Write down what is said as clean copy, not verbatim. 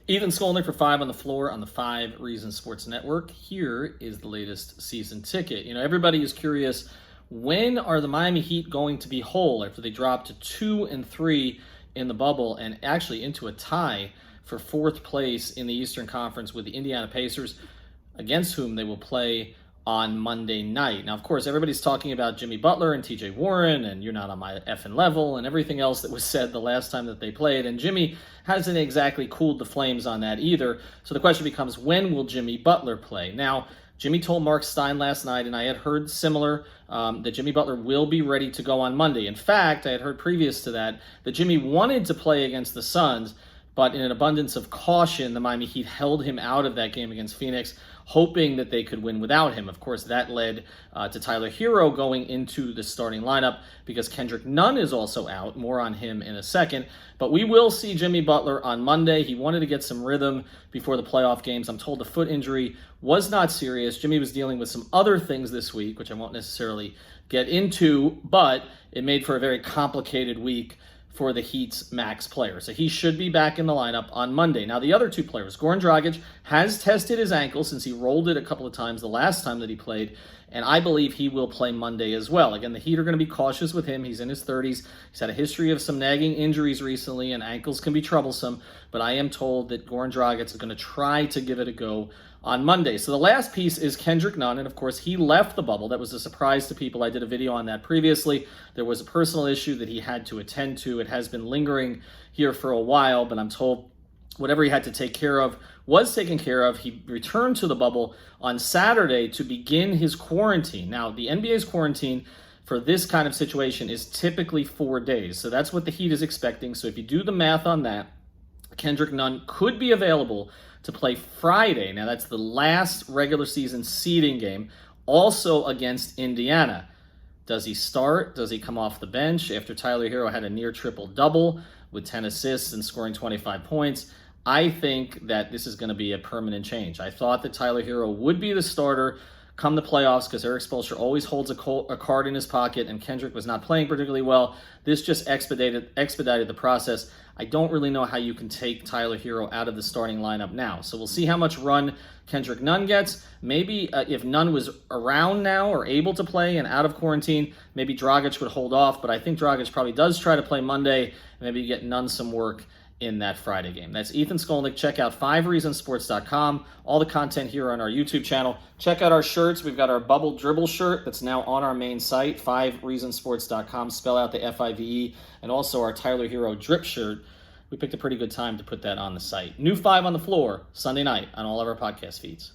Ethan Skolnick for Five on the floor on the Five Reasons Sports Network. Here is the latest season ticket. Everybody is curious, when are the Miami Heat going to be whole after they dropped to 2-3 in the bubble and actually into a tie for fourth place in the Eastern Conference with the Indiana Pacers, against whom they will play on Monday night. Now, of course, everybody's talking about Jimmy Butler and TJ Warren, and you're not on my effing level, and everything else that was said the last time that they played. And Jimmy hasn't exactly cooled the flames on that either. So the question becomes, when will Jimmy Butler play? Now, Jimmy told Mark Stein last night, and I had heard similar, that Jimmy Butler will be ready to go on Monday. In fact, I had heard previous to that Jimmy wanted to play against the Suns, but in an abundance of caution, the Miami Heat held him out of that game against Phoenix, hoping that they could win without him. Of course, that led to Tyler Hero going into the starting lineup because Kendrick Nunn is also out. More on him in a second. But we will see Jimmy Butler on Monday. He wanted to get some rhythm before the playoff games. I'm told the foot injury was not serious. Jimmy was dealing with some other things this week, which I won't necessarily get into, but it made for a very complicated week for the Heat's max player. So he should be back in the lineup on Monday. Now, the other two players, Goran Dragic has tested his ankle since he rolled it a couple of times the last time that he played, and I believe he will play Monday as well. Again, the Heat are going to be cautious with him. He's in his 30s. He's had a history of some nagging injuries recently, and ankles can be troublesome, but I am told that Goran Dragic is going to try to give it a go on Monday. So the last piece is Kendrick Nunn, and of course he left the bubble. That was a surprise to people. I did a video on that previously. There was a personal issue that he had to attend to. It has been lingering here for a while, but I'm told whatever he had to take care of was taken care of. He returned to the bubble on Saturday to begin his quarantine. Now, the NBA's quarantine for this kind of situation is typically 4 days. So that's what the Heat is expecting. So if you do the math on that, Kendrick Nunn could be available to play Friday. Now, that's the last regular season seeding game, also against Indiana. Does he start? Does he come off the bench after Tyler Hero had a near triple-double with 10 assists and scoring 25 points? I think that this is going to be a permanent change. I thought that Tyler Hero would be the starter come the playoffs because Erik Spoelstra always holds a card in his pocket, and Kendrick was not playing particularly well. This just expedited the process. I don't really know how you can take Tyler Hero out of the starting lineup now. So we'll see how much run Kendrick Nunn gets. Maybe if Nunn was around now or able to play and out of quarantine, maybe Dragic would hold off. But I think Dragic probably does try to play Monday and maybe get Nunn some work in that Friday game. That's Ethan Skolnick. Check out 5reasonsports.com. All the content here on our YouTube channel. Check out our shirts. We've got our Bubble Dribble shirt that's now on our main site, 5reasonsports.com. Spell out the F-I-V-E. And also our Tyler Hero drip shirt. We picked a pretty good time to put that on the site. New Five on the floor, Sunday night on all of our podcast feeds.